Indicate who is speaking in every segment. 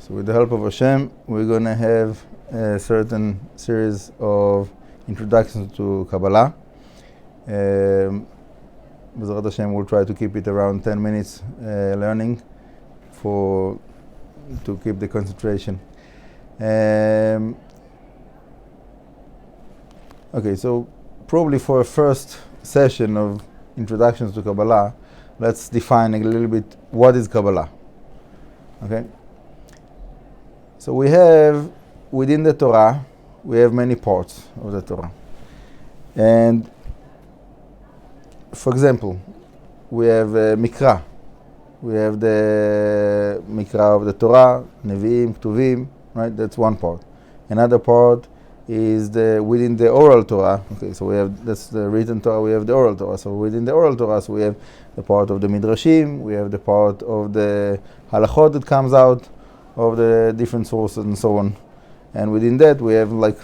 Speaker 1: So with the help of Hashem, we're going to have a certain series of introductions to Kabbalah. B'ezrat Hashem, we'll try to keep it around 10 minutes learning to keep the concentration. Okay, so probably for a first session of introductions to Kabbalah, let's define a little bit what is Kabbalah. Okay? So we have, within the Torah, we have many parts of the Torah. And, for example, we have Mikra. We have the Mikra of the Torah, Nevi'im, Ketuvim, right? That's one part. Another part is within the oral Torah. Okay, so that's the written Torah, we have the oral Torah. So within the oral Torah, so we have the part of the Midrashim, we have the part of the Halachot that comes out of the different sources and so on. And within that, we have like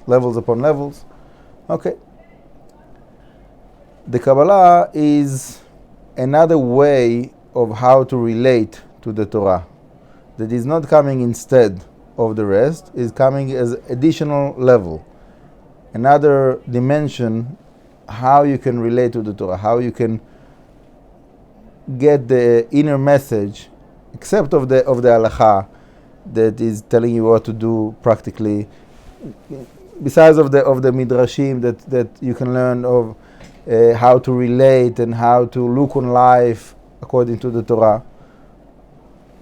Speaker 1: levels upon levels. Okay. The Kabbalah is another way of how to relate to the Torah. That is not coming instead of the rest, is coming as additional level. Another dimension, how you can relate to the Torah, how you can get the inner message, except of the halacha that is telling you what to do practically. Besides of the midrashim that you can learn of how to relate and how to look on life according to the Torah.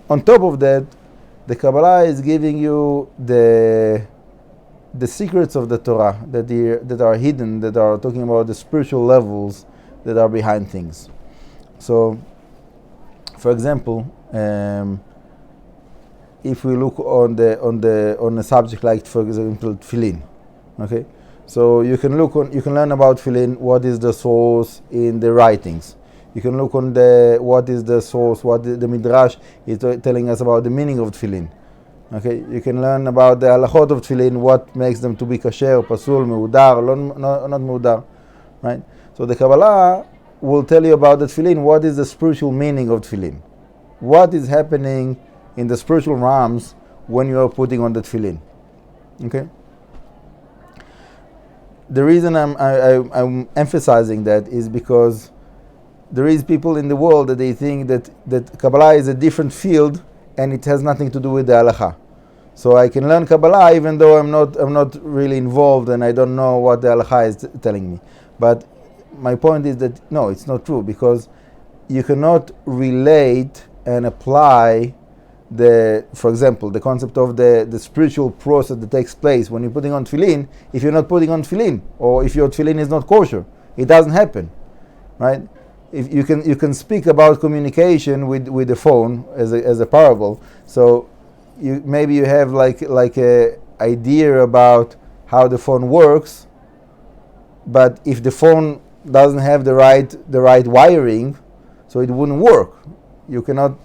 Speaker 1: On top of that, the Kabbalah is giving you the secrets of the Torah that are hidden, that are talking about the spiritual levels that are behind things. So, for example, if we look on a subject like, for example, tefillin, okay, so you can learn about tefillin. What is the source in the writings? You can look on what is the source, what the midrash is telling us about the meaning of tefillin. Okay, you can learn about the halachot of tefillin, what makes them to be kasher, pasul, meudar, not meudar, right? So the Kabbalah will tell you about the tefillin. What is the spiritual meaning of tefillin? What is happening in the spiritual realms when you are putting on the tefillin? Okay. The reason I'm emphasizing that is because there is people in the world that they think that Kabbalah is a different field and it has nothing to do with the halacha. So I can learn Kabbalah even though I'm not really involved and I don't know what the halacha is telling me. But my point is that no, it's not true, because you cannot relate and apply for example, the concept of the spiritual process that takes place when you're putting on tefillin, if you're not putting on tefillin, or if your tefillin is not kosher, it doesn't happen, right? If you can speak about communication with the phone as a parable. So maybe you have like a idea about how the phone works, but if the phone doesn't have the right wiring, so it wouldn't work. You cannot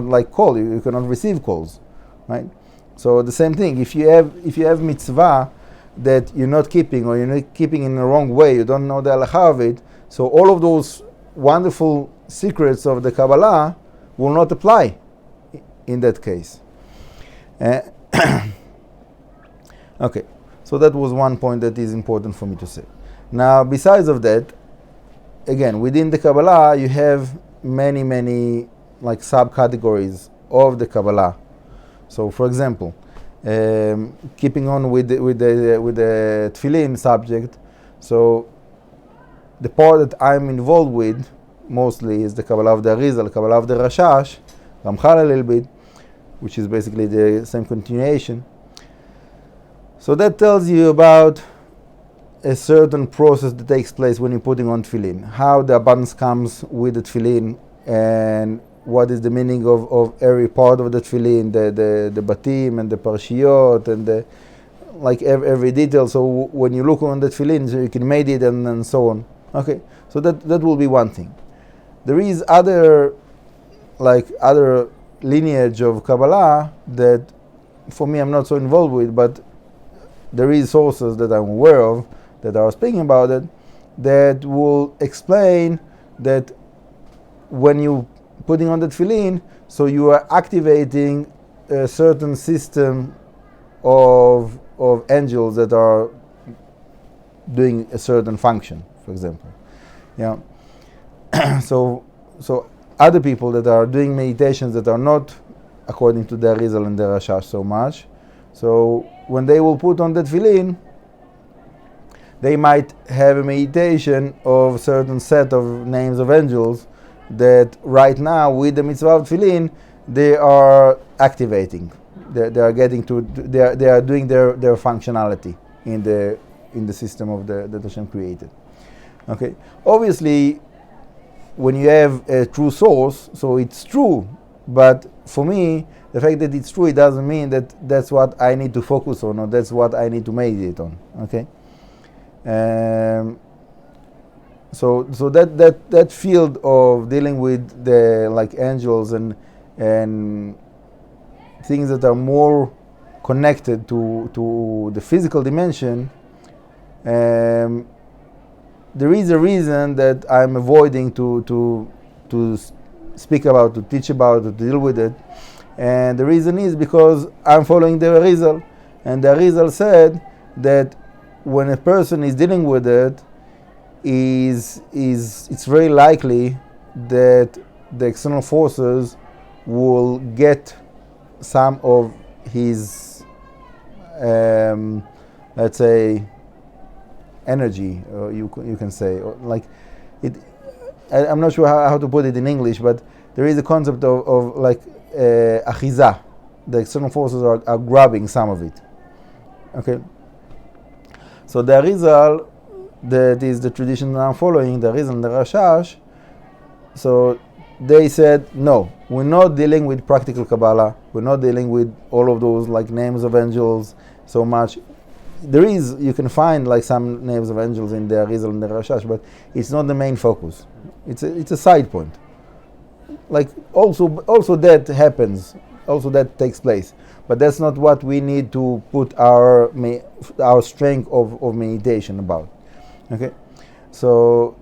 Speaker 1: like call, you cannot receive calls, right? So the same thing, if you have mitzvah that you're not keeping, or you're not keeping in the wrong way, you don't know the halacha of it, so all of those wonderful secrets of the Kabbalah will not apply in that case. Okay, so that was one point that is important for me to say. Now, besides of that, again, within the Kabbalah, you have many like subcategories of the Kabbalah. So, for example, keeping on with the tefillin subject, so the part that I'm involved with mostly is the Kabbalah of the Arizal, Kabbalah of the Rashash, Ramchal a little bit, which is basically the same continuation. So that tells you about a certain process that takes place when you're putting on tefillin, how the abundance comes with the tefillin, and what is the meaning of every part of the tefillin, the batim and the parshiyot and every detail. So when you look on the tefillin, so you can make it and so on. Okay, so that will be one thing. There is other lineage of Kabbalah that for me I'm not so involved with, but there is sources that I'm aware of that are speaking about it that will explain that when you putting on the tefillin, so you are activating a certain system of angels that are doing a certain function, for example. Yeah. So other people that are doing meditations that are not according to the Arizal and the Rashash so much, so when they will put on that tefillin, they might have a meditation of a certain set of names of angels that right now with the mitzvah of tefillin they are activating. They are getting to, they are doing their functionality in the system of that Hashem created. Okay, obviously when you have a true source, so it's true, but for me the fact that it's true, it doesn't mean that that's what I need to focus on or that's what I need to meditate on. Okay, so that field of dealing with the like angels and things that are more connected to the physical dimension, there is a reason that I'm avoiding to speak about, to teach about, to deal with it. And the reason is because I'm following the Arizal. And the Arizal said that when a person is dealing with it, it's very likely that the external forces will get some of his, let's say, energy, or you can say, or like it. I'm not sure how to put it in English, but there is a concept of like achiza. The external forces are grabbing some of it. Okay. So the Arizal, that is the tradition that I'm following, the Arizal and the Rashash. So they said, no, we're not dealing with practical Kabbalah. We're not dealing with all of those like names of angels so much. There is, you can find like some names of angels in the Arizal and the Rashash, but it's not the main focus. It's a side point. Like also that happens, also that takes place, but that's not what we need to put our strength of meditation about. Okay, so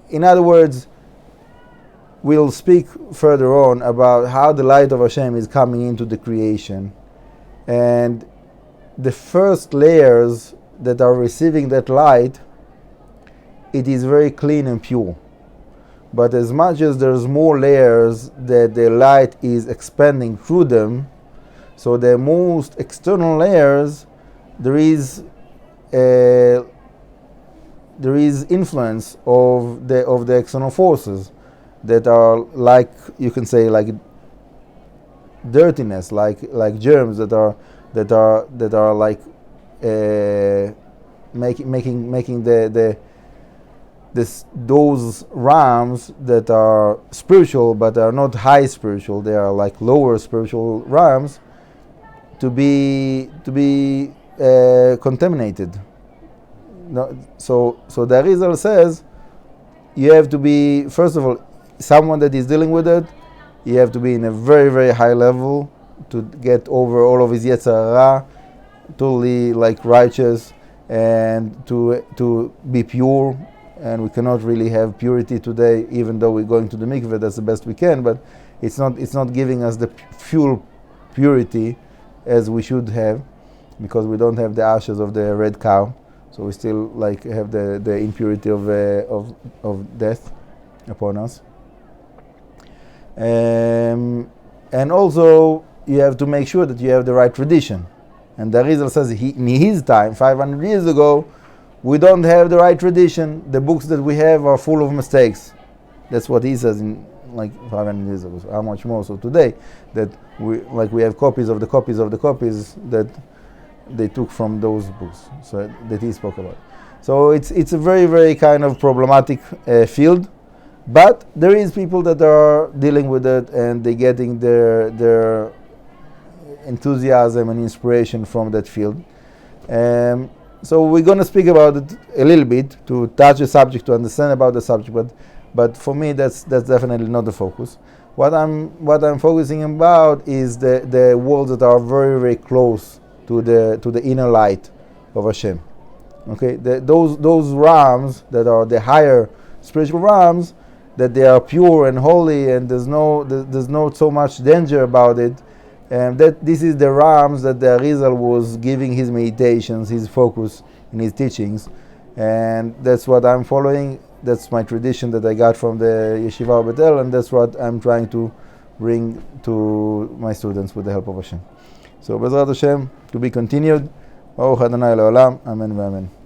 Speaker 1: in other words, we'll speak further on about how the light of Hashem is coming into the creation, and the first layers that are receiving that light, it is very clean and pure. But as much as there's more layers that the light is expanding through them, so the most external layers, there is influence of the external forces that are like, you can say, like dirtiness, like germs that are like making those realms that are spiritual but are not high spiritual, they are like lower spiritual realms, to be contaminated. No, so the Arizal says you have to be, first of all, someone that is dealing with it, you have to be in a very, very high level to get over all of his Yetzer Hara, totally like righteous, and to be pure. And we cannot really have purity today, even though we're going to the mikveh. That's the best we can, but it's not giving us the full purity as we should have, because we don't have the ashes of the red cow, so we still like have the impurity of death upon us. And also you have to make sure that you have the right tradition. And the Arizal says in his time, 500 years ago, we don't have the right tradition. The books that we have are full of mistakes. That's what he says in like 500 years ago. So how much more so today that we have copies of the copies of the copies that they took from those books, so that he spoke about. So it's a very, very kind of problematic field, but there is people that are dealing with it and they're getting their enthusiasm and inspiration from that field. So we're going to speak about it a little bit to touch the subject, to understand about the subject, but for me that's definitely not the focus. What I'm focusing about is the worlds that are very, very close to the inner light of Hashem. Okay, those realms that are the higher spiritual realms, that they are pure and holy, and there's not so much danger about it. That this is the realms that the Arizal was giving his meditations, his focus in his teachings, and that's what I'm following. That's my tradition that I got from the Yeshiva Betel, and that's what I'm trying to bring to my students with the help of Hashem. So, Bezrat Hashem, to be continued. Baruch Adonai Le'olam. Amen v'amen.